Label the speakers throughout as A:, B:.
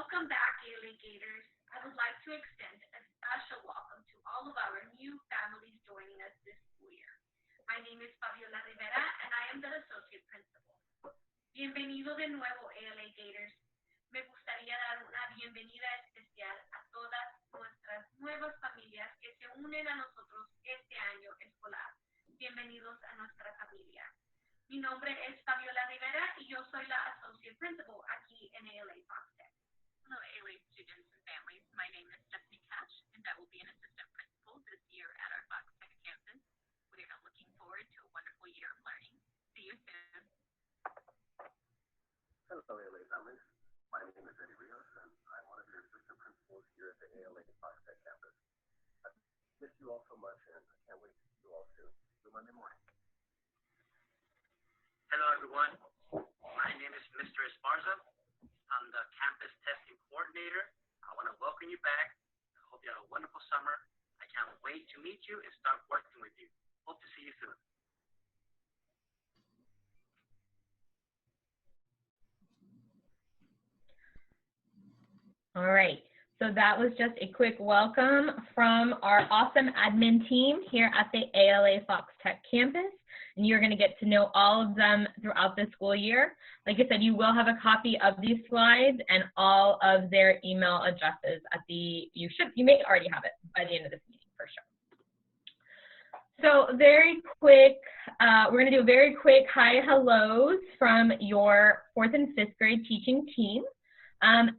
A: Welcome back, ALA Gators. I would like to extend a special welcome to all of our new families joining us this school year. My name is Fabiola Rivera, and I am the Associate Principal. Bienvenido de nuevo, ALA Gators. Me gustaría dar una bienvenida especial a todas nuestras nuevas familias que se unen a nosotros este año escolar. Bienvenidos a nuestra familia. Mi nombre es Fabiola Rivera y yo soy la Associate Principal aquí en ALA Fox Tech.
B: Hello, ALA students and families. My name is Stephanie Cash, and I will be an assistant principal this year at our Fox Tech campus. We are looking forward to a wonderful year of learning. See you soon.
C: Hello, ALA families. My name is Eddie Rios, and I'm one of your assistant principals here at the ALA Fox Tech campus. I miss you all so much, and I can't wait to see you all soon. See you Monday morning.
D: Hello, everyone. My name is Mr. Esparza. I'm the campus testing coordinator. I want to welcome you back. I hope you have a wonderful summer. I can't wait to meet you and start working with you. Hope to see you soon.
E: All right, so that was just a quick welcome from our awesome admin team here at the ALA Fox Tech campus. And you're going to get to know all of them throughout the school year. Like I said, you will have a copy of these slides and all of their email addresses at the, you may already have it by the end of this meeting for sure. So very quick, we're going to do a very quick hi hellos from your 4th and 5th grade teaching team. And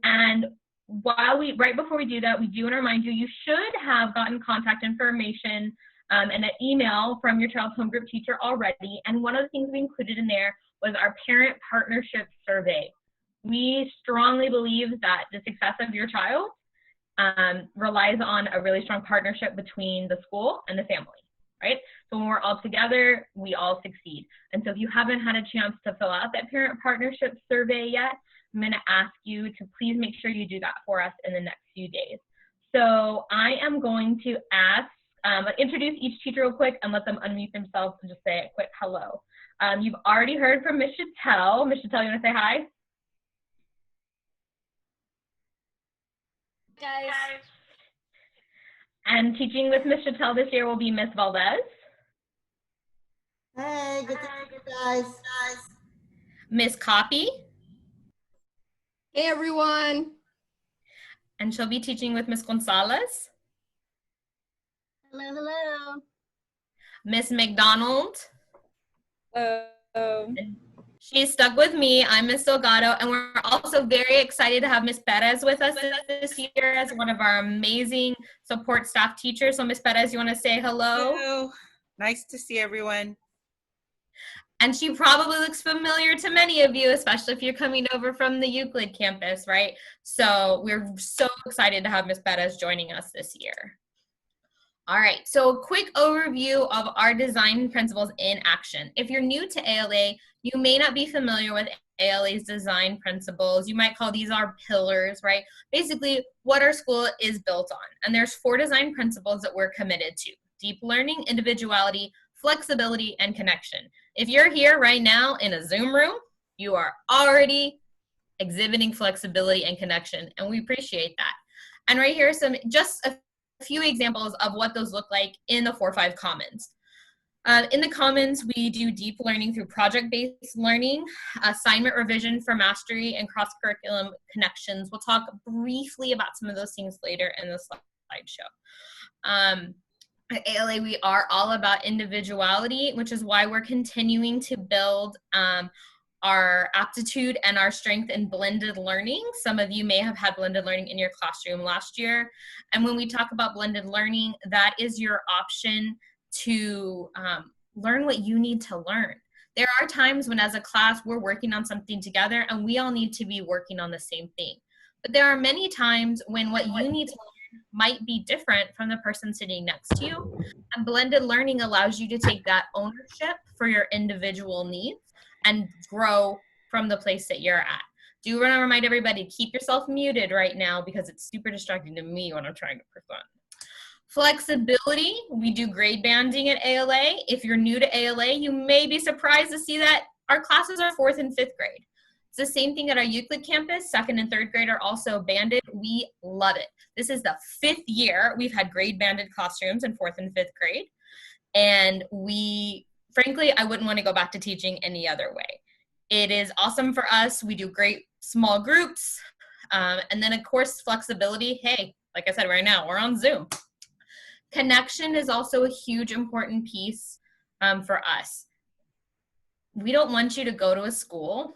E: right before we do that, we do want to remind you, you should have gotten contact information and an email from your child's home group teacher already. And one of the things we included in there was our parent partnership survey. We strongly believe that the success of your child relies on a really strong partnership between the school and the family, right? So when we're all together, we all succeed. And so if you haven't had a chance to fill out that parent partnership survey yet, I'm going to ask you to please make sure you do that for us in the next few days. So I am going to introduce each teacher real quick and let them unmute themselves and just say a quick hello. You've already heard from Ms. Chattel. Ms. Chattel, you want to say hi?
A: Guys.
E: And teaching with Ms. Chattel this year will be Ms. Valdez.
F: Hey, good to see you guys.
E: Ms. Copy.
G: Hey, everyone.
E: And she'll be teaching with Ms. Gonzalez.
F: Hello, hello.
E: Miss McDonald.
G: Hello.
E: She's stuck with me. I'm Miss Delgado, and we're also very excited to have Miss Perez with us this year as one of our amazing support staff teachers. So Miss Perez, you want to say hello?
H: Hello. Nice to see everyone.
E: And she probably looks familiar to many of you, especially if you're coming over from the Euclid campus, right? So we're so excited to have Miss Perez joining us this year. All right, so a quick overview of our design principles in action. If you're new to ALA, you may not be familiar with ALA's design principles. You might call these our pillars, right? Basically, what our school is built on. And there's 4 design principles that we're committed to: deep learning, individuality, flexibility, and connection. If you're here right now in a Zoom room, you are already exhibiting flexibility and connection, and we appreciate that. And right here are just a few examples of what those look like in the 4-5 Commons. In the Commons, we do deep learning through project-based learning, assignment revision for mastery, and cross-curriculum connections. We'll talk briefly about some of those things later in the slideshow. At ALA, we are all about individuality, which is why we're continuing to build our aptitude and our strength in blended learning. Some of you may have had blended learning in your classroom last year. And when we talk about blended learning, that is your option to learn what you need to learn. There are times when as a class, we're working on something together and we all need to be working on the same thing. But there are many times when what you need to learn might be different from the person sitting next to you. And blended learning allows you to take that ownership for your individual needs and grow from the place that you're at. Do want to remind everybody to keep yourself muted right now because it's super distracting to me when I'm trying to present. Flexibility, we do grade banding at ALA. If you're new to ALA, you may be surprised to see that our classes are 4th and 5th grade. the same thing at our Euclid campus. 2nd and 3rd grade are also banded. We love it. This is the 5th year we've had grade banded classrooms in 4th and 5th grade. And frankly, I wouldn't want to go back to teaching any other way. It is awesome for us. We do great small groups. And then of course, flexibility. Hey, like I said, right now we're on Zoom. Connection is also a huge important piece for us. We don't want you to go to a school,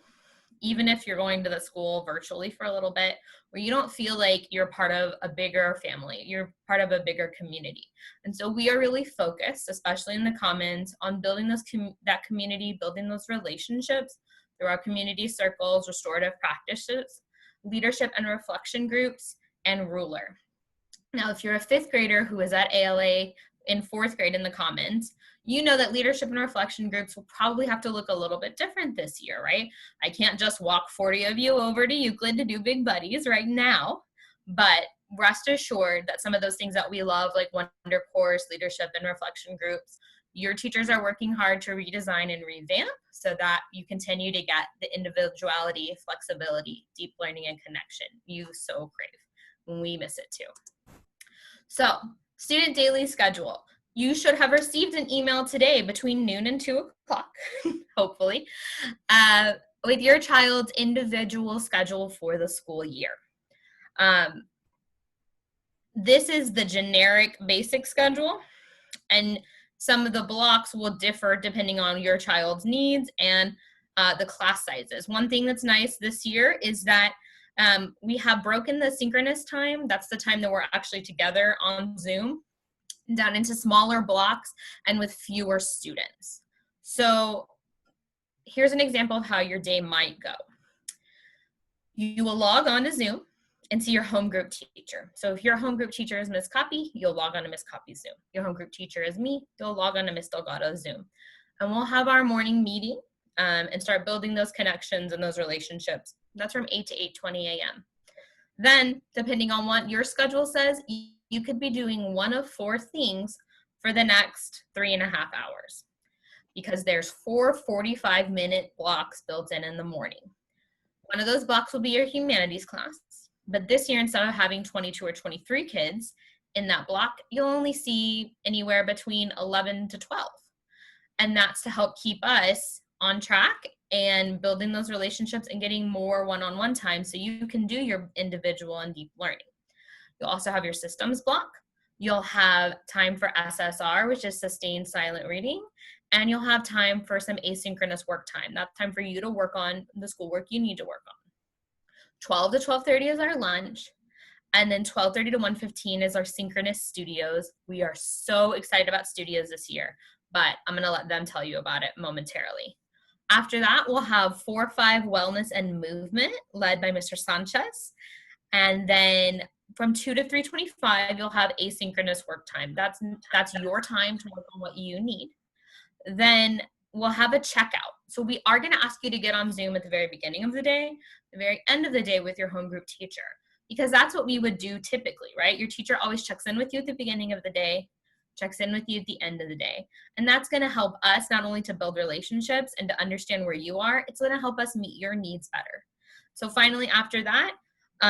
E: even if you're going to the school virtually for a little bit, where you don't feel like you're part of a bigger family, you're part of a bigger community. And so we are really focused, especially in the Commons, on building that community, building those relationships through our community circles, restorative practices, leadership and reflection groups, and ruler. Now, if you're a 5th grader who is at ALA in 4th grade in the Commons, you know that leadership and reflection groups will probably have to look a little bit different this year, right? I can't just walk 40 of you over to Euclid to do Big Buddies right now, but rest assured that some of those things that we love, like Wonder Course, leadership and reflection groups, your teachers are working hard to redesign and revamp so that you continue to get the individuality, flexibility, deep learning, and connection you so crave. We miss it too. So, student daily schedule. You should have received an email today between noon and 2 o'clock, hopefully, with your child's individual schedule for the school year. This is the generic basic schedule, and some of the blocks will differ depending on your child's needs and the class sizes. One thing that's nice this year is that we have broken the synchronous time. That's the time that we're actually together on Zoom, down into smaller blocks and with fewer students. So here's an example of how your day might go. You will log on to Zoom and see your home group teacher. So if your home group teacher is Ms. Copy, you'll log on to Ms. Copy's Zoom. Your home group teacher is me, you'll log on to Ms. Delgado's Zoom. And we'll have our morning meeting and start building those connections and those relationships. That's from 8 to 8:20 a.m. Then, depending on what your schedule says, you could be doing one of 4 things for the next 3.5 hours, because there's 4 45-minute blocks built in the morning. One of those blocks will be your humanities class, but this year, instead of having 22 or 23 kids in that block, you'll only see anywhere between 11 to 12. And that's to help keep us on track and building those relationships and getting more one-on-one time so you can do your individual and deep learning. You'll also have your systems block. You'll have time for SSR, which is sustained silent reading, and you'll have time for some asynchronous work time. That's time for you to work on the schoolwork you need to work on. 12 to 12:30 is our lunch, and then 12:30 to 1:15 is our synchronous studios. We are so excited about studios this year, but I'm gonna let them tell you about it momentarily. After that, we'll have 4-5 wellness and movement led by Mr. Sanchez. And then from 2 to 3:25, you'll have asynchronous work time. That's your time to work on what you need. Then we'll have a checkout. So we are gonna ask you to get on Zoom at the very beginning of the day, the very end of the day with your home group teacher, because that's what we would do typically, right? Your teacher always checks in with you at the beginning of the day, checks in with you at the end of the day. And that's gonna help us not only to build relationships and to understand where you are, it's gonna help us meet your needs better. So finally, after that,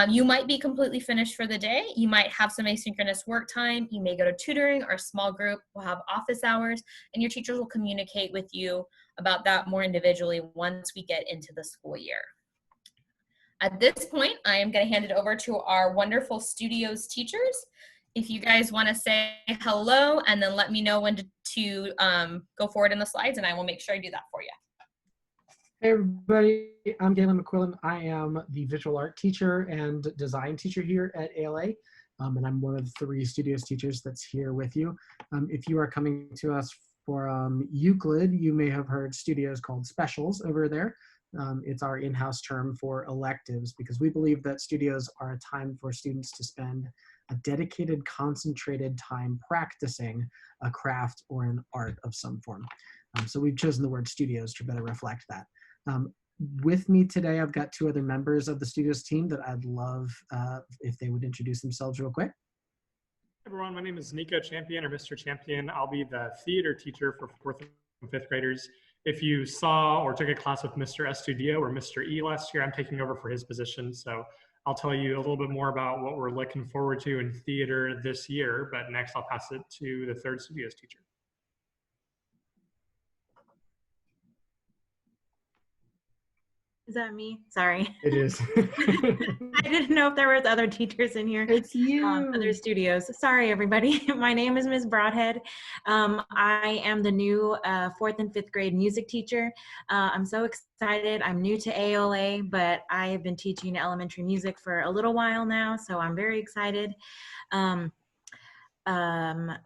E: you might be completely finished for the day. You might have some asynchronous work time. You may go to tutoring or a small group. We'll have office hours, and your teachers will communicate with you about that more individually once we get into the school year. At this point, I am gonna hand it over to our wonderful studios teachers. If you guys wanna say hello and then let me know when to go forward in the slides, and I will make sure I do that for you.
I: Hey everybody, I'm Galen McQuillan. I am the visual art teacher and design teacher here at ALA, and I'm one of the 3 studios teachers that's here with you. If you are coming to us for Euclid, you may have heard studios called specials over there. It's our in-house term for electives, because we believe that studios are a time for students to spend a dedicated, concentrated time practicing a craft or an art of some form. So we've chosen the word studios to better reflect that. With me today, I've got 2 other members of the studios team that I'd love if they would introduce themselves real quick.
J: Hey everyone, my name is Nico Champion, or Mr. Champion. I'll be the theater teacher for 4th and 5th graders. If you saw or took a class with Mr. Estudio or Mr. E last year, I'm taking over for his position. So I'll tell you a little bit more about what we're looking forward to in theater this year, but next I'll pass it to the third studios teacher.
K: Is that me? Sorry.
I: It is.
K: I didn't know if there was other teachers in here.
I: It's you.
K: Other studios. Sorry, everybody. My name is Ms. Broadhead. I am the new 4th and 5th grade music teacher. I'm so excited. I'm new to ALA, but I have been teaching elementary music for a little while now, so I'm very excited.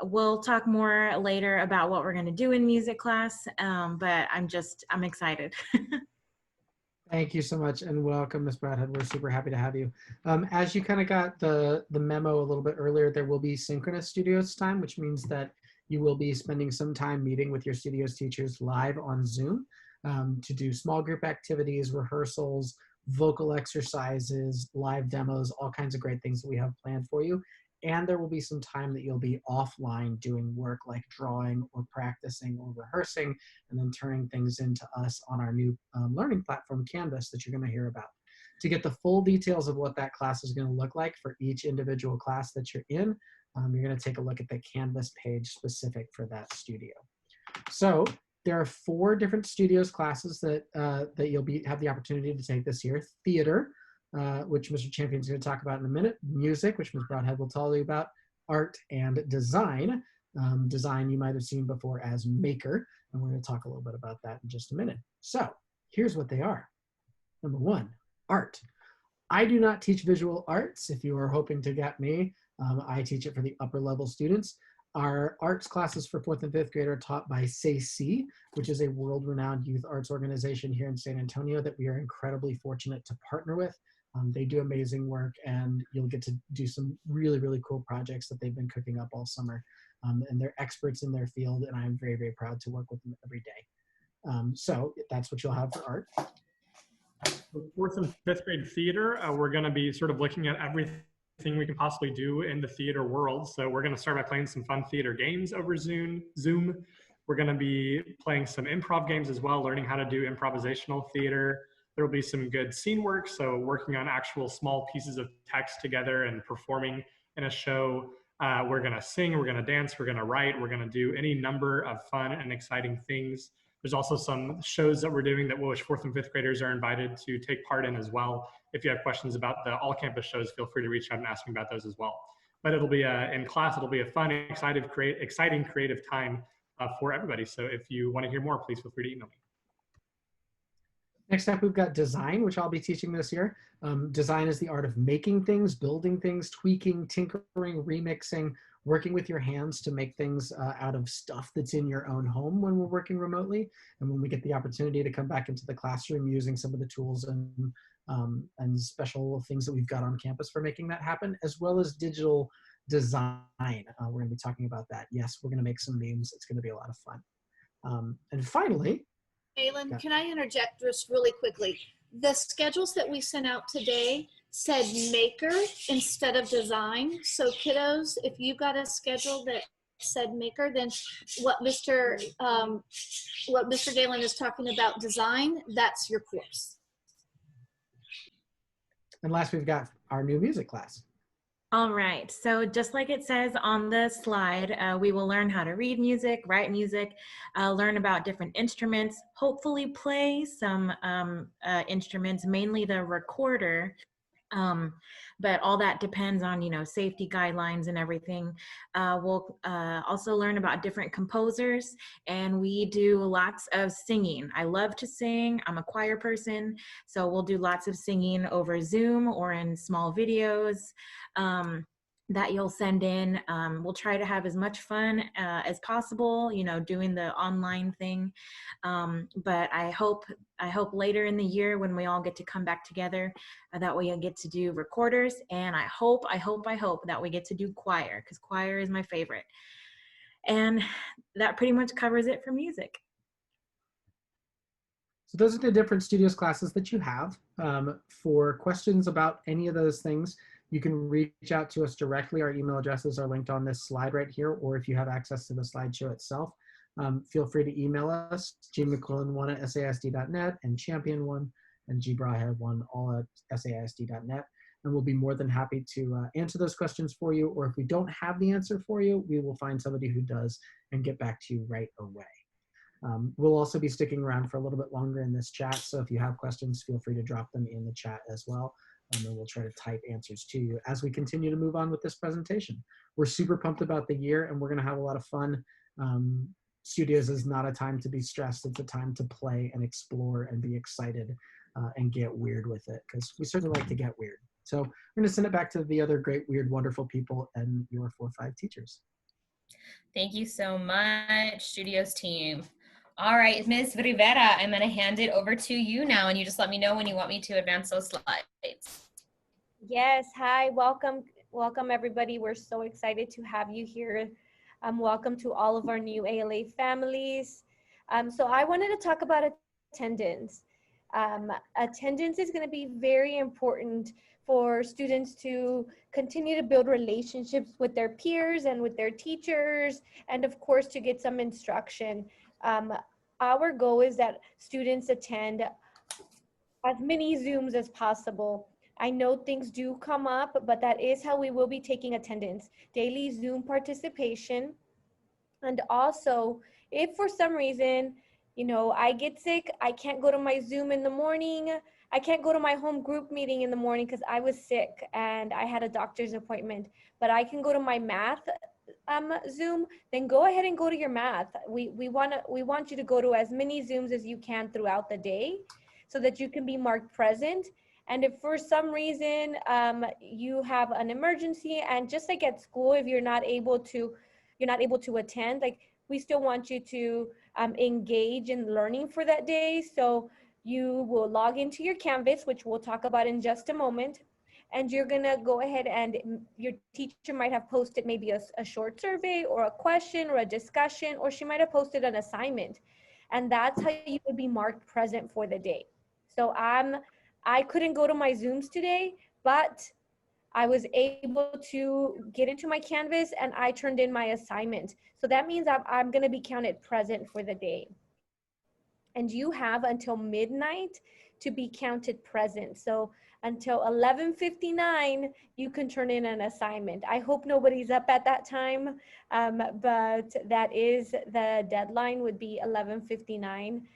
K: We'll talk more later about what we're going to do in music class, but I'm excited.
I: Thank you so much and welcome, Ms. Broadhead. We're super happy to have you. As you kind of got the memo a little bit earlier, there will be synchronous studios time, which means that you will be spending some time meeting with your studios teachers live on Zoom to do small group activities, rehearsals, vocal exercises, live demos, all kinds of great things that we have planned for you. And there will be some time that you'll be offline doing work like drawing or practicing or rehearsing, and then turning things into us on our new learning platform, Canvas, that you're going to hear about. To get the full details of what that class is going to look like for each individual class that you're in, you're going to take a look at the Canvas page specific for that studio. So there are 4 different studios classes that, that you'll have the opportunity to take this year. Theater, which Mr. Champion is going to talk about in a minute. Music, which Ms. Broadhead will tell you about. Art and design. Design you might have seen before as Maker, and we're going to talk a little bit about that in just a minute. So here's what they are. Number 1, art. I do not teach visual arts. If you are hoping to get me, I teach it for the upper level students. Our arts classes for 4th and 5th grade are taught by SAYC, which is a world-renowned youth arts organization here in San Antonio that we are incredibly fortunate to partner with. They do amazing work, and you'll get to do some really, really cool projects that they've been cooking up all summer. And they're experts in their field, and I'm very, very proud to work with them every day. So that's what you'll have for art.
J: For 4th and 5th grade theater, we're going to be sort of looking at everything we can possibly do in the theater world. So we're going to start by playing some fun theater games over Zoom. We're going to be playing some improv games as well, learning how to do improvisational theater. There will be some good scene work, so working on actual small pieces of text together and performing in a show. We're going to sing, we're going to dance, we're going to write, we're going to do any number of fun and exciting things. There's also some shows that we're doing that which 4th and 5th graders are invited to take part in as well. If you have questions about the all-campus shows, feel free to reach out and ask me about those as well. But it'll be in class, it'll be a fun, exciting, creative time for everybody. So if you want to hear more, please feel free to email me.
I: Next up, we've got design, which I'll be teaching this year. Design is the art of making things, building things, tweaking, tinkering, remixing, working with your hands to make things out of stuff that's in your own home when we're working remotely. And when we get the opportunity to come back into the classroom using some of the tools and special things that we've got on campus for making that happen, as well as digital design. We're going to be talking about that. Yes, we're going to make some memes. It's going to be a lot of fun. And finally,
L: Galen,
I: yeah.
L: Can I interject just really quickly? The schedules that we sent out today said maker instead of design. So kiddos, if you got a schedule that said maker, then what Mr. Galen is talking about design, that's your course.
I: And last, we've got our new music class.
K: All right, so just like it says on the slide, we will learn how to read music, write music, learn about different instruments, hopefully play some instruments, mainly the recorder, but all that depends on, you know, safety guidelines and everything. We'll also learn about different composers, and we do lots of singing. I love to sing. I'm a choir person, so we'll do lots of singing over Zoom or in small videos that you'll send in. We'll try to have as much fun as possible, you know, doing the online thing. But I hope later in the year when we all get to come back together that we get to do recorders, and I hope that we get to do choir, because choir is my favorite. And that pretty much covers it for music.
I: So those are the different studios classes that you have. For questions about any of those things, you can reach out to us directly. Our email addresses are linked on this slide right here, or if you have access to the slideshow itself, feel free to email us, gmcquillan1@saisd.net and champion1 and gbrahead1 all at saisd.net. And we'll be more than happy to answer those questions for you. Or if we don't have the answer for you, we will find somebody who does and get back to you right away. We'll also be sticking around for a little bit longer in this chat. So if you have questions, feel free to drop them in the chat as well. And we'll try to type answers to you as we continue to move on with this presentation. We're super pumped about the year and we're going to have a lot of fun. Studios is not a time to be stressed. It's a time to play and explore and be excited and get weird with it, because we certainly like to get weird. So I'm going to send it back to the other great, weird, wonderful people and your 4-5 teachers.
E: Thank you so much, Studios team. All right, Ms. Rivera, I'm going to hand it over to you now, and you just let me know when you want me to advance those slides.
M: Yes, hi, welcome everybody. We're so excited to have you here. Welcome to all of our new ALA families. So I wanted to talk about attendance. Attendance is going to be very important for students to continue to build relationships with their peers and with their teachers, and of course to get some instruction. Our goal is that students attend as many Zooms as possible. I know things do come up, but that is how we will be taking attendance. Daily Zoom participation. And also, if for some reason, you know, I get sick, I can't go to my Zoom in the morning, I can't go to my home group meeting in the morning because I was sick and I had a doctor's appointment, but I can go to my math Zoom, then go ahead and go to your math. We want you to go to as many Zooms as you can throughout the day so that you can be marked present. And if for some reason you have an emergency, and just like at school, if you're not able to attend, like we still want you to engage in learning for that day. So you will log into your Canvas, which we'll talk about in just a moment. And you're gonna go ahead and your teacher might have posted maybe a short survey or a question or a discussion, or she might have posted an assignment. And that's how you would be marked present for the day. So I couldn't go to my Zooms today, but I was able to get into my Canvas and I turned in my assignment. So that means I'm gonna be counted present for the day. And you have until midnight to be counted present. So until 11:59, you can turn in an assignment. I hope nobody's up at that time, but that is the deadline, would be 11:59.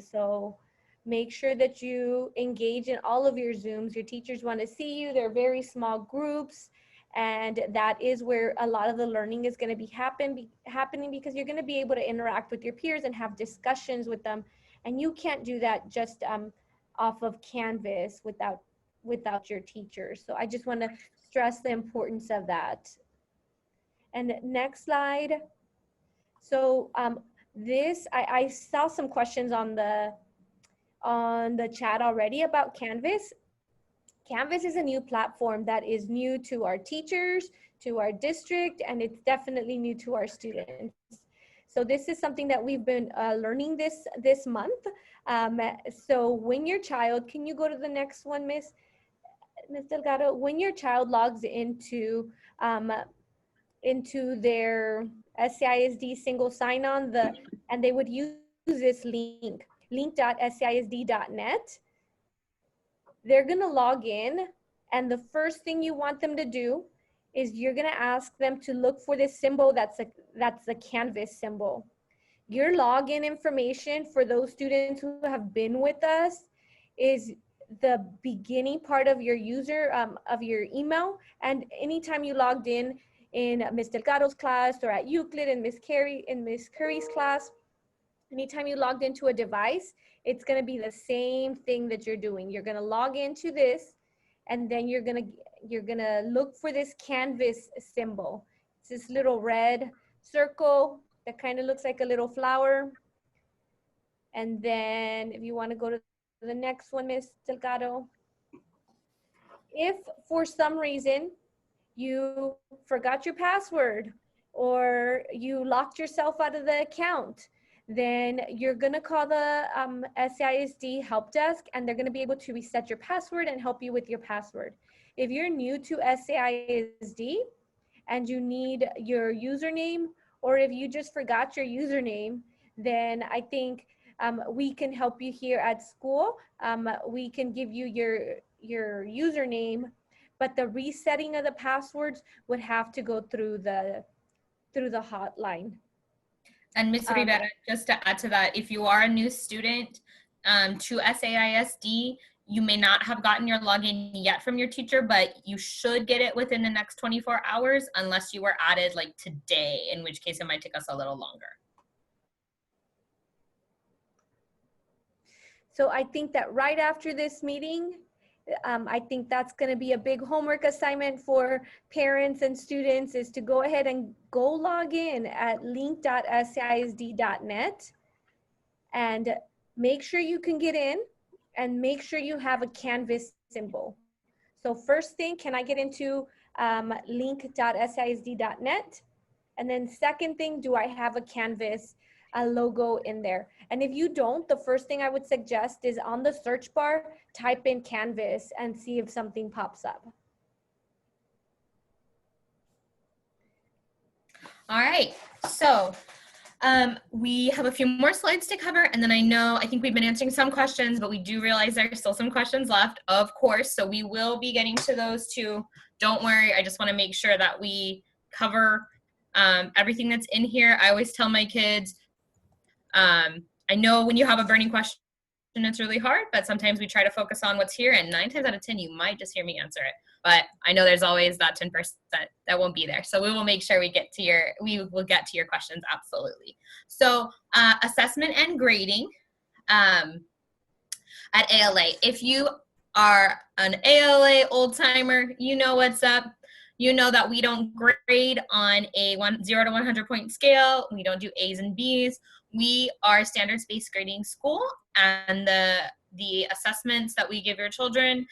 M: So make sure that you engage in all of your Zooms. Your teachers want to see you. They're very small groups. And that is where a lot of the learning is going to be happening, because you're going to be able to interact with your peers and have discussions with them. And you can't do that just off of Canvas without your teachers. So I just want to stress the importance of that. And next slide. So I saw some questions on the chat already about Canvas. Canvas is a new platform that is new to our teachers, to our district, and it's definitely new to our students. So this is something that we've been learning this month. So when your child, can you go to the next one, Miss Delgado? When your child logs into their SAISD single sign-on, and they would use this link, link.saisd.net, they're gonna log in, and the first thing you want them to do is you're gonna ask them to look for this symbol that's the Canvas symbol. Your login information for those students who have been with us is the beginning part of your user, of your email, and anytime you logged in Ms. Delgado's class or at Euclid in Ms. Curry's class, anytime you logged into a device, it's going to be the same thing that you're doing. You're going to log into this, and then you're going to look for this Canvas symbol. It's this little red circle that kind of looks like a little flower. And then if you want to go to the next one, Ms. Delgado. If for some reason you forgot your password or you locked yourself out of the account, then you're gonna call the SAISD help desk, and they're gonna be able to reset your password and help you with your password. If you're new to SAISD and you need your username or if you just forgot your username, then I think we can help you here at school. We can give you your username, but the resetting of the passwords would have to go through the hotline.
E: And Ms. Rivera, just to add to that, if you are a new student to SAISD, you may not have gotten your login yet from your teacher, but you should get it within the next 24 hours unless you were added like today, in which case it might take us a little longer.
M: So I think that right after this meeting, I think that's going to be a big homework assignment for parents and students, is to go ahead and go log in at link.saisd.net and make sure you can get in and make sure you have a Canvas symbol. So first thing, can I get into link.saisd.net? And then second thing, do I have a Canvas logo in there? And if you don't, the first thing I would suggest is on the search bar, type in Canvas and see if something pops up.
E: All right, so we have a few more slides to cover, and then I think we've been answering some questions, but we do realize there's still some questions left, of course, so we will be getting to those too. Don't worry, I just want to make sure that we cover everything that's in here. I always tell my kids, I know when you have a burning question, it's really hard, but sometimes we try to focus on what's here, and 9 times out of 10, you might just hear me answer it. But I know there's always that 10% that won't be there. So we will make sure we will get to your questions, absolutely. So assessment and grading at ALA. If you are an ALA old timer, you know what's up. You know that we don't grade on a 0 to 100 point scale. We don't do A's and B's. We are a standards-based grading school, and the assessments that we give your children,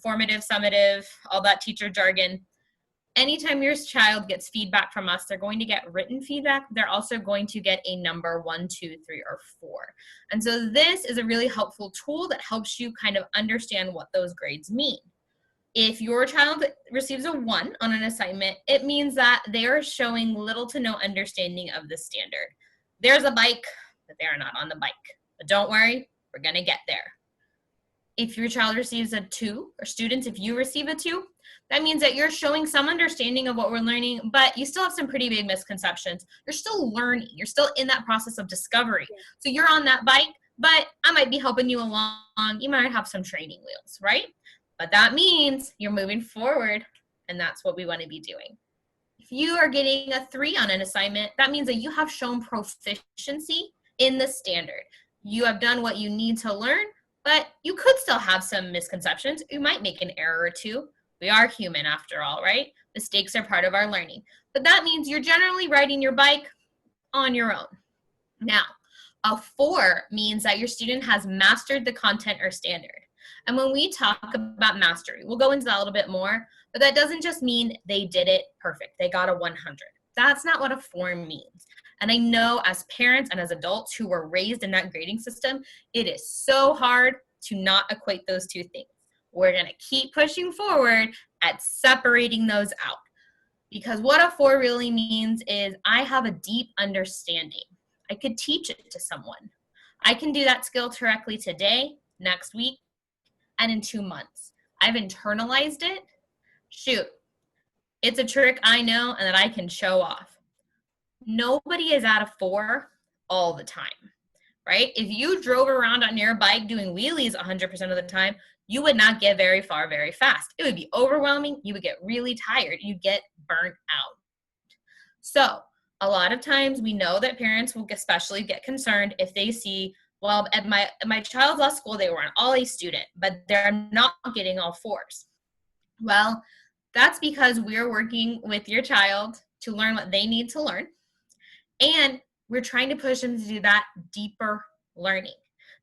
E: formative, summative, all that teacher jargon, anytime your child gets feedback from us, they're going to get written feedback. They're also going to get a number 1, 2, 3, or 4. And so this is a really helpful tool that helps you kind of understand what those grades mean. If your child receives a 1 on an assignment, it means that they are showing little to no understanding of the standard. There's a bike, but they are not on the bike. But don't worry, we're going to get there. If your child receives a 2, or students, if you receive a 2, that means that you're showing some understanding of what we're learning, but you still have some pretty big misconceptions. You're still learning. You're still in that process of discovery. So you're on that bike, but I might be helping you along. You might have some training wheels, right? But that means you're moving forward, and that's what we want to be doing. If you are getting a 3 on an assignment, that means that you have shown proficiency in the standard. You have done what you need to learn, but you could still have some misconceptions. You might make an error or 2. We are human after all, right? Mistakes are part of our learning. But that means you're generally riding your bike on your own. Now, a 4 means that your student has mastered the content or standard. And when we talk about mastery, we'll go into that a little bit more, but that doesn't just mean they did it perfect. They got a 100. That's not what a 4 means. And I know as parents and as adults who were raised in that grading system, it is so hard to not equate those two things. We're going to keep pushing forward at separating those out. Because what a 4 really means is I have a deep understanding. I could teach it to someone. I can do that skill correctly today, next week, and in 2 months. I've internalized it. Shoot, it's a trick I know and that I can show off. Nobody is at a 4 all the time, right? If you drove around on your bike doing wheelies 100% of the time, you would not get very far very fast. It would be overwhelming. You would get really tired. You'd get burnt out. So a lot of times we know that parents will especially get concerned if they see, well, at my child's last school, they were an all-A student, but they're not getting all 4s. Well, that's because we're working with your child to learn what they need to learn. And we're trying to push them to do that deeper learning.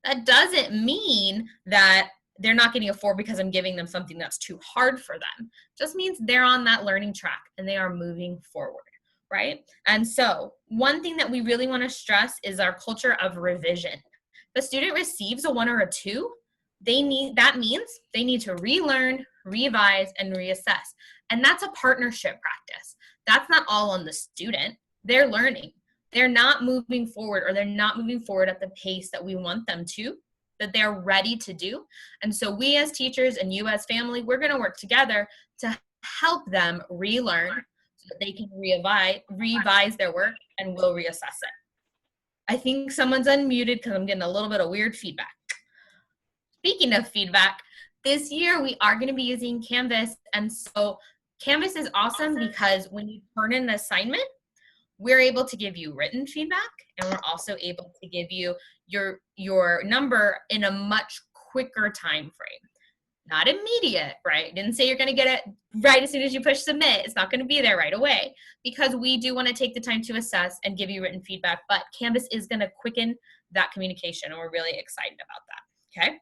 E: That doesn't mean that they're not getting a 4 because I'm giving them something that's too hard for them. It just means they're on that learning track and they are moving forward, right? And so one thing that we really want to stress is our culture of revision. The student receives a 1 or a 2, that means they need to relearn, revise, and reassess. And that's a partnership practice. That's not all on the student. they're learning. They're not moving forward, or they're not moving forward at the pace that we want them to, that they're ready to do. And so we as teachers and you as family, we're going to work together to help them relearn so that they can revise their work, and we'll reassess it. I think someone's unmuted because I'm getting a little bit of weird feedback. Speaking of feedback, this year we are going to be using Canvas. And so Canvas is awesome because when you turn in an assignment, we're able to give you written feedback, and we're also able to give you your number in a much quicker time frame. Not immediate, right? Didn't say you're going to get it right as soon as you push submit. It's not going to be there right away, because we do want to take the time to assess and give you written feedback, but Canvas is going to quicken that communication, and we're really excited about that, okay?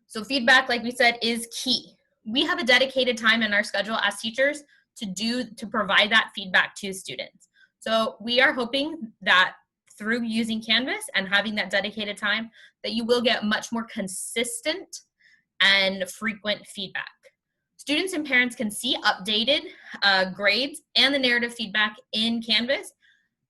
E: So feedback, like we said, is key. We have a dedicated time in our schedule as teachers to provide that feedback to students. So we are hoping that through using Canvas and having that dedicated time, that you will get much more consistent and frequent feedback. Students and parents can see updated grades and the narrative feedback in Canvas,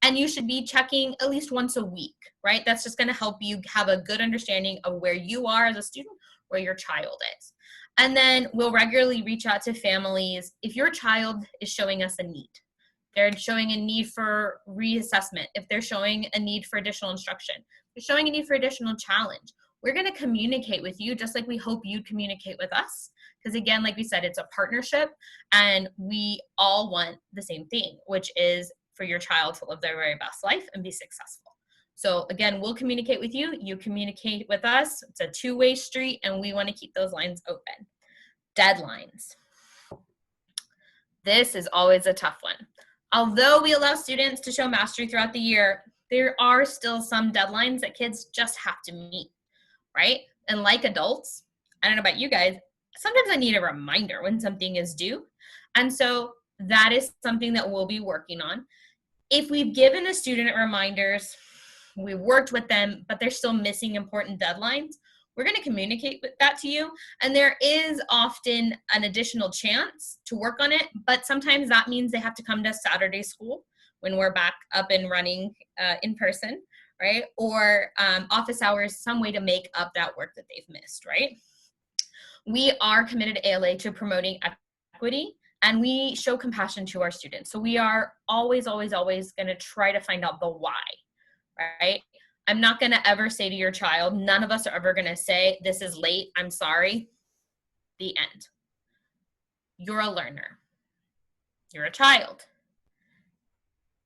E: and you should be checking at least once a week, right? That's just gonna help you have a good understanding of where you are as a student, where your child is. And then we'll regularly reach out to families if your child is showing us a need. They're showing a need for reassessment, if they're showing a need for additional instruction, if they're showing a need for additional challenge, we're going to communicate with you just like we hope you communicate with us. Because again, like we said, it's a partnership, and we all want the same thing, which is for your child to live their very best life and be successful. So again, we'll communicate with you, you communicate with us. It's a two-way street, and we want to keep those lines open. Deadlines. This is always a tough one. Although we allow students to show mastery throughout the year, there are still some deadlines that kids just have to meet, right? And like adults, I don't know about you guys, sometimes I need a reminder when something is due. And so that is something that we'll be working on. If we've given a student reminders, we've worked with them, but they're still missing important deadlines, we're going to communicate with that to you. And there is often an additional chance to work on it, but sometimes that means they have to come to Saturday school when we're back up and running in person, right? Or office hours, some way to make up that work that they've missed, right? We are committed at ALA to promoting equity, and we show compassion to our students. So we are always, always, always going to try to find out the why, right? I'm not going to ever say to your child, none of us are ever going to say, this is late, I'm sorry, the end. You're a learner. You're a child.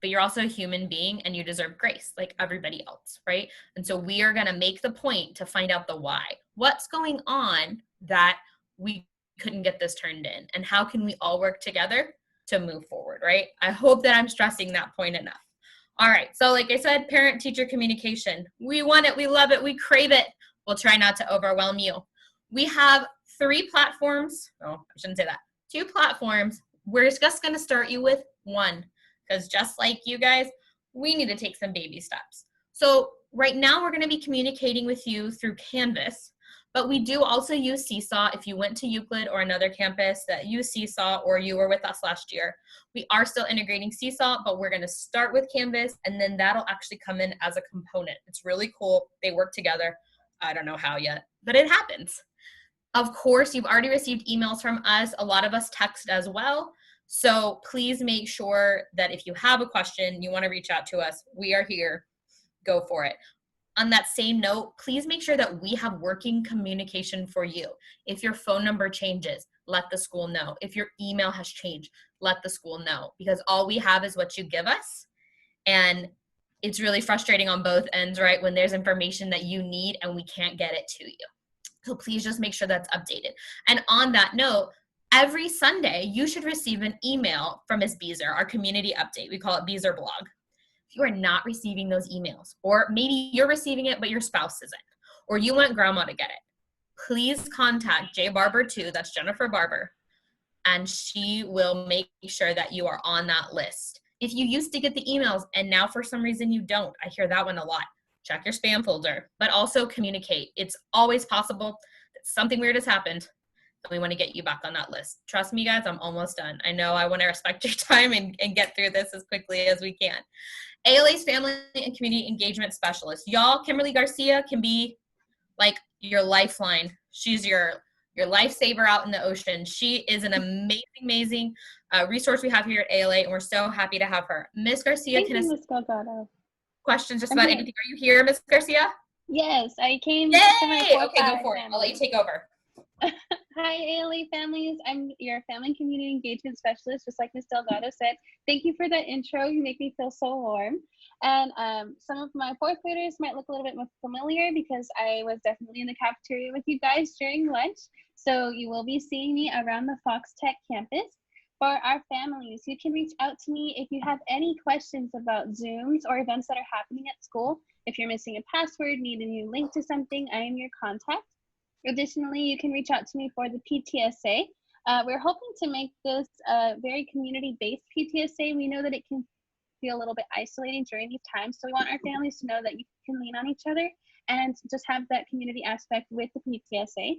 E: But you're also a human being, and you deserve grace like everybody else, right? And so we are going to make the point to find out the why. What's going on that we couldn't get this turned in? And how can we all work together to move forward, right? I hope that I'm stressing that point enough. All right, so like I said, parent-teacher communication. We want it, we love it, we crave it. We'll try not to overwhelm you. We have 3 platforms. Oh, I shouldn't say that. 2 platforms. We're just gonna start you with 1, because just like you guys, we need to take some baby steps. So right now we're gonna be communicating with you through Canvas, but we do also use Seesaw. If you went to Euclid or another campus that used Seesaw, or you were with us last year, we are still integrating Seesaw, but we're gonna start with Canvas, and then that'll actually come in as a component. It's really cool. They work together. I don't know how yet, but it happens. Of course, you've already received emails from us. A lot of us text as well. So please make sure that if you have a question, you wanna reach out to us, we are here, go for it. On that same note, please make sure that we have working communication for you. If your phone number changes, let the school know. If your email has changed, let the school know, because all we have is what you give us. And it's really frustrating on both ends, right? When there's information that you need and we can't get it to you. So please just make sure that's updated. And on that note, every Sunday, you should receive an email from Ms. Beezer, our community update. We call it Beezer Blog. If you are not receiving those emails, or maybe you're receiving it but your spouse isn't, or you want grandma to get it, please contact J Barber 2, that's Jennifer Barber, and she will make sure that you are on that list. If you used to get the emails and now for some reason you don't, I hear that one a lot. Check your spam folder, but also communicate. It's always possible that something weird has happened. and we want to get you back on that list. Trust me, guys, I'm almost done. I know I want to respect your time and get through this as quickly as we can. ALA's Family and Community Engagement Specialist. Y'all, Kimberly Garcia can be like your lifeline. She's your lifesaver out in the ocean. She is an amazing resource we have here at ALA, and we're so happy to have her. Ms. Garcia,
N: Thank you, Ms. Delgado.
E: Questions just about anything. Are you here, Ms. Garcia?
N: Yes, I came
E: Yay!
N: to my fourth
E: Okay, go for it. I'll let you take over.
N: Hi, ALA families. I'm your Family and Community Engagement Specialist, just like Ms. Delgado said. Thank you for that intro. You make me feel so warm. And some of my fourth graders might look a little bit more familiar because I was definitely in the cafeteria with you guys during lunch. So you will be seeing me around the Fox Tech campus. For our families, you can reach out to me if you have any questions about Zooms or events that are happening at school. If you're missing a password, need a new link to something, I am your contact. Additionally, you can reach out to me for the PTSA. We're hoping to make this a very community-based PTSA. We know that it can feel a little bit isolating during these times, so we want our families to know that you can lean on each other and just have that community aspect with the PTSA.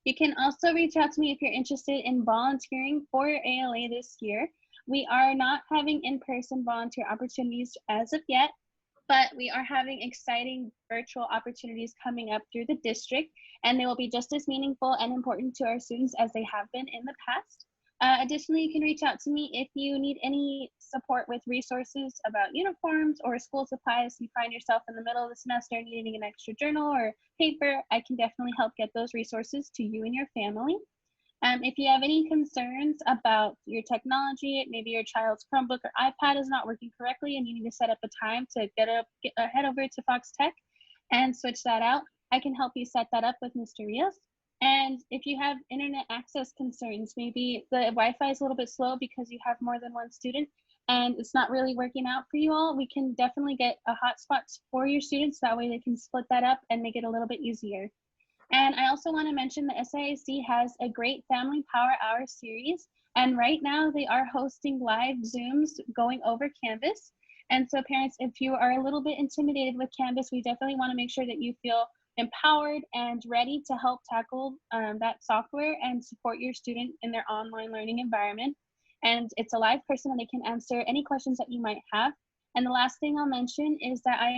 N: You can also reach out to me if you're interested in volunteering for ALA this year. We are not having in-person volunteer opportunities as of yet, but we are having exciting virtual opportunities coming up through the district, and they will be just as meaningful and important to our students as they have been in the past. Additionally, you can reach out to me if you need any support with resources about uniforms or school supplies. You find yourself in the middle of the semester needing an extra journal or paper, I can definitely help get those resources to you and your family. If you have any concerns about your technology, maybe your child's Chromebook or iPad is not working correctly and you need to set up a time to head over to Fox Tech and switch that out, I can help you set that up with Mr. Rios. And if you have internet access concerns, maybe the Wi-Fi is a little bit slow because you have more than one student and it's not really working out for you all, we can definitely get a hotspot for your students. That way they can split that up and make it a little bit easier. And I also want to mention the SAIC has a great Family Power Hour series. And right now they are hosting live Zooms going over Canvas. And so parents, if you are a little bit intimidated with Canvas, we definitely want to make sure that you feel empowered and ready to help tackle that software and support your student in their online learning environment. And it's a live person and they can answer any questions that you might have. And the last thing I'll mention is that I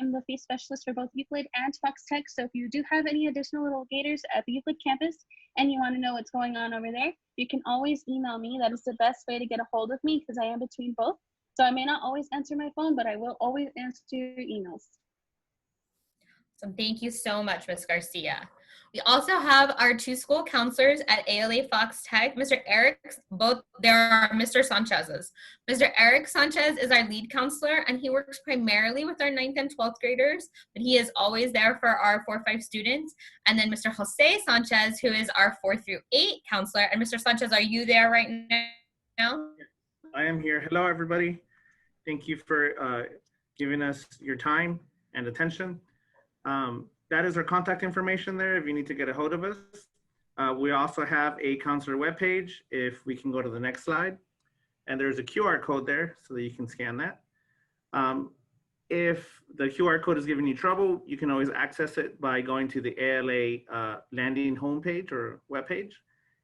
N: am the fee specialist for both Euclid and Fox Tech. So if you do have any additional little gators at the Euclid campus and you want to know what's going on over there, you can always email me. That is the best way to get a hold of me because I am between both. So I may not always answer my phone, but I will always answer your emails.
E: So thank you so much, Ms. Garcia. We also have our two school counselors at ALA Fox Tech, Mr. Eric, there are Mr. Sanchez's. Mr. Eric Sanchez is our lead counselor, and he works primarily with our 9th and 12th graders, but he is always there for our 4-5 students. And then Mr. Jose Sanchez, who is our 4 through 8 counselor. And Mr. Sanchez, are you there right now?
O: I am here. Hello, everybody. Thank you for giving us your time and attention. That is our contact information there if you need to get a hold of us. We also have a counselor webpage if we can go to the next slide. And there's a QR code there so that you can scan that. If the QR code is giving you trouble, you can always access it by going to the ALA landing homepage or webpage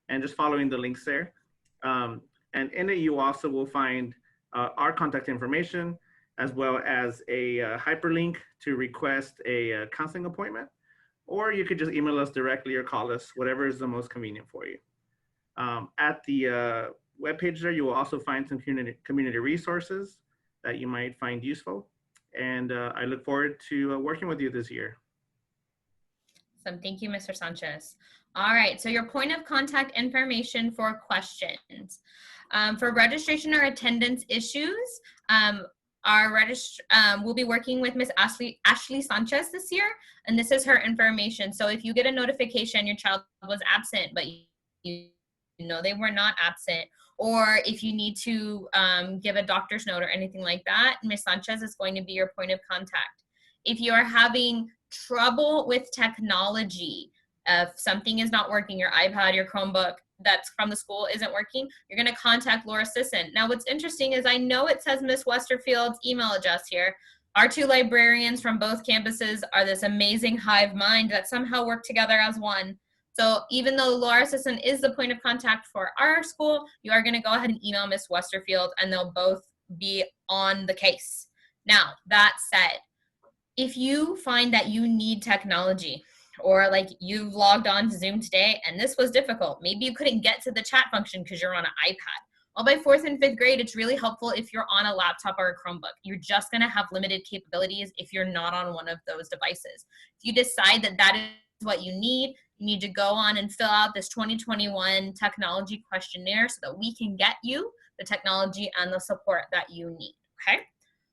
O: and just following the links there. And in it, you also will find our contact information, as well as a hyperlink to request a counseling appointment, or you could just email us directly or call us, whatever is the most convenient for you. At the webpage there, you will also find some community resources that you might find useful. And I look forward to working with you this year.
E: Awesome. Thank you, Mr. Sanchez. All right, so your point of contact information for questions. For registration or attendance issues, we'll be working with Miss Ashley Sanchez this year, and this is her information. So if you get a notification your child was absent, but you know they were not absent, or if you need to give a doctor's note or anything like that, Miss Sanchez is going to be your point of contact. If you are having trouble with technology, if something is not working, your iPad, your Chromebook that's from the school isn't working, you're going to contact Laura Sisson. Now, what's interesting is I know it says Miss Westerfield's email address here. Our two librarians from both campuses are this amazing hive mind that somehow work together as one. So even though the Laura assistant is the point of contact for our school, you are going to go ahead and email Miss Westerfield, and they'll both be on the case. Now, that said, if you find that you need technology, or like you've logged on to Zoom today and this was difficult, maybe you couldn't get to the chat function because you're on an iPad. Well, by 4th and 5th grade, it's really helpful if you're on a laptop or a Chromebook. You're just going to have limited capabilities if you're not on one of those devices. If you decide that that is what you need to go on and fill out this 2021 technology questionnaire so that we can get you the technology and the support that you need, okay?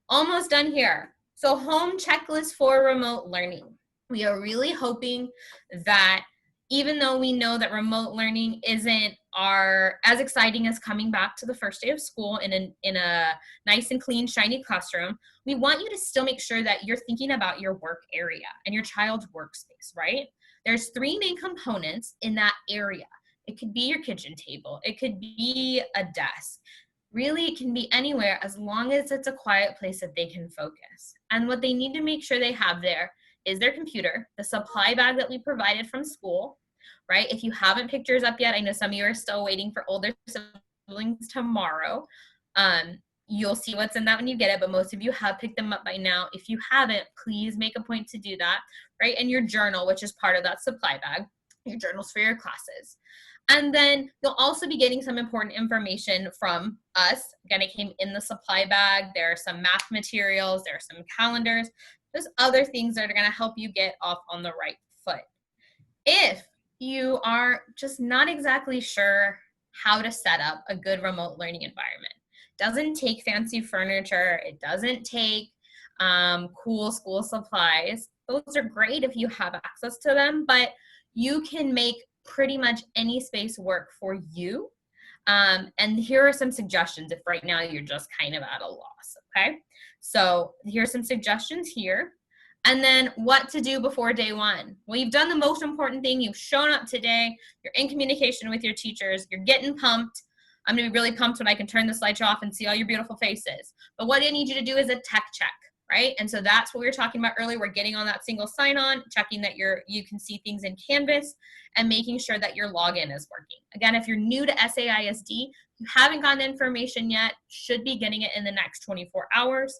E: Almost done here. So home checklist for remote learning. We are really hoping that even though we know that remote learning isn't as exciting as coming back to the first day of school in a nice and clean, shiny classroom, we want you to still make sure that you're thinking about your work area and your child's workspace, right? There's 3 main components in that area. It could be your kitchen table. It could be a desk. Really, it can be anywhere as long as it's a quiet place that they can focus. And what they need to make sure they have there is their computer, the supply bag that we provided from school, right? If you haven't picked yours up yet, I know some of you are still waiting for older siblings tomorrow. You'll see what's in that when you get it, but most of you have picked them up by now. If you haven't, please make a point to do that, right? And your journal, which is part of that supply bag, your journals for your classes. And then you'll also be getting some important information from us. Again, it came in the supply bag. There are some math materials. There are some calendars. There's other things that are going to help you get off on the right foot. If you are just not exactly sure how to set up a good remote learning environment, doesn't take fancy furniture. It doesn't take cool school supplies. Those are great if you have access to them, but you can make pretty much any space work for you. And here are some suggestions if right now you're just kind of at a loss, okay? So here's some suggestions here. And then what to do before day 1. Well, you've done the most important thing. You've shown up today. You're in communication with your teachers. You're getting pumped. I'm going to be really pumped when I can turn the slideshow off and see all your beautiful faces. But what I need you to do is a tech check, right? And so that's what we were talking about earlier. We're getting on that single sign-on, checking that you can see things in Canvas, and making sure that your login is working. Again, if you're new to SAISD, you haven't gotten the information yet, should be getting it in the next 24 hours.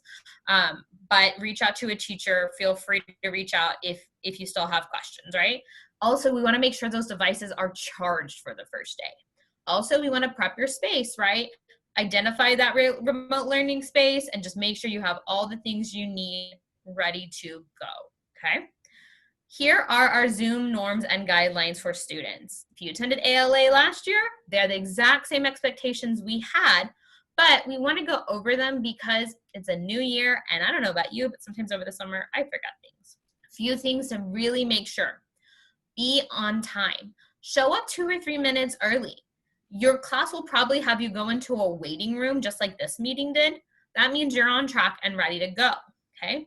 E: But reach out to a teacher. Feel free to reach out if you still have questions, right? Also, we want to make sure those devices are charged for the first day. Also, we want to prep your space, right? Identify that remote learning space and just make sure you have all the things you need ready to go, okay? Here are our Zoom norms and guidelines for students. If you attended ALA last year, they're the exact same expectations we had, but we want to go over them because it's a new year, and I don't know about you, but sometimes over the summer, I forgot things. A few things to really make sure. Be on time. Show up 2 or 3 minutes early. Your class will probably have you go into a waiting room just like this meeting did. That means you're on track and ready to go, okay?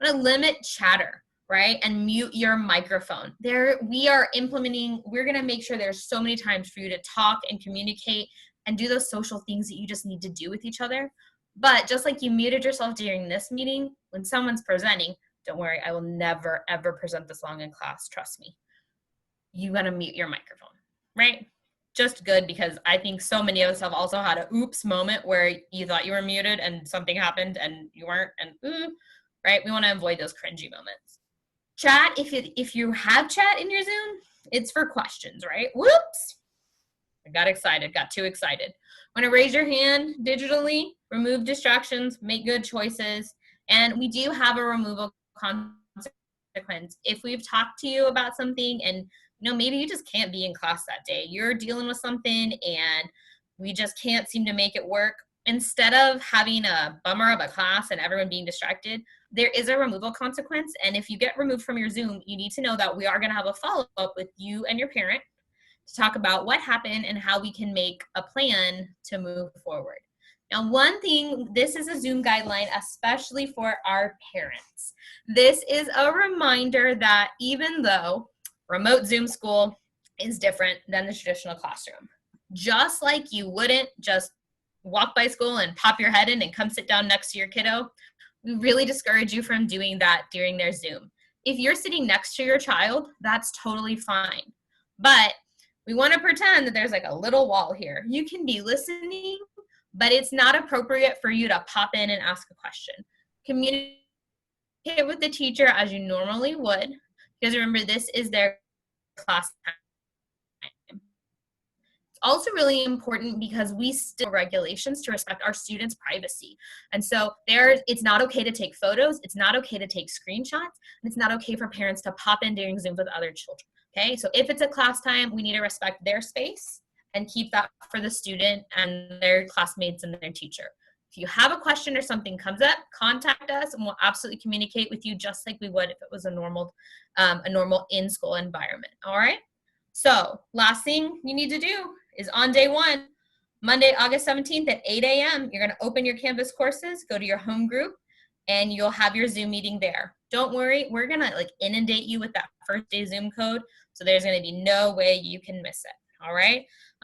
E: I'm gonna limit chatter, right? And mute your microphone. We're gonna make sure there's so many times for you to talk and communicate and do those social things that you just need to do with each other. But just like you muted yourself during this meeting, when someone's presenting, don't worry, I will never, ever present this long in class, trust me. You gotta mute your microphone, right? Just good, because I think so many of us have also had a oops moment where you thought you were muted and something happened and you weren't, and right? We want to avoid those cringy moments. Chat, if you have chat in your Zoom, it's for questions, right? Whoops! I got excited, got too excited. Want to raise your hand digitally, remove distractions, make good choices, and we do have a removal consequence. If we've talked to you about something and maybe you just can't be in class that day. You're dealing with something and we just can't seem to make it work. Instead of having a bummer of a class and everyone being distracted, there is a removal consequence. And if you get removed from your Zoom, you need to know that we are going to have a follow-up with you and your parent to talk about what happened and how we can make a plan to move forward. Now, one thing, this is a Zoom guideline, especially for our parents. This is a reminder that even though remote Zoom school is different than the traditional classroom. Just like you wouldn't just walk by school and pop your head in and come sit down next to your kiddo, we really discourage you from doing that during their Zoom. If you're sitting next to your child, that's totally fine. But we want to pretend that there's like a little wall here. You can be listening, but it's not appropriate for you to pop in and ask a question. Communicate with the teacher as you normally would, because remember, this is their class time. It's also really important because we still have regulations to respect our students' privacy. And so it's not okay to take photos, it's not okay to take screenshots, and it's not okay for parents to pop in during Zoom with other children. Okay, so if it's a class time, we need to respect their space and keep that for the student and their classmates and their teacher. If you have a question or something comes up, contact us and we'll absolutely communicate with you just like we would if it was a normal in-school environment, all right? So last thing you need to do is on day 1, Monday, August 17th at 8 a.m., you're gonna open your Canvas courses, go to your home group, and you'll have your Zoom meeting there. Don't worry, we're gonna like inundate you with that first day Zoom code, so there's gonna be no way you can miss it, all right?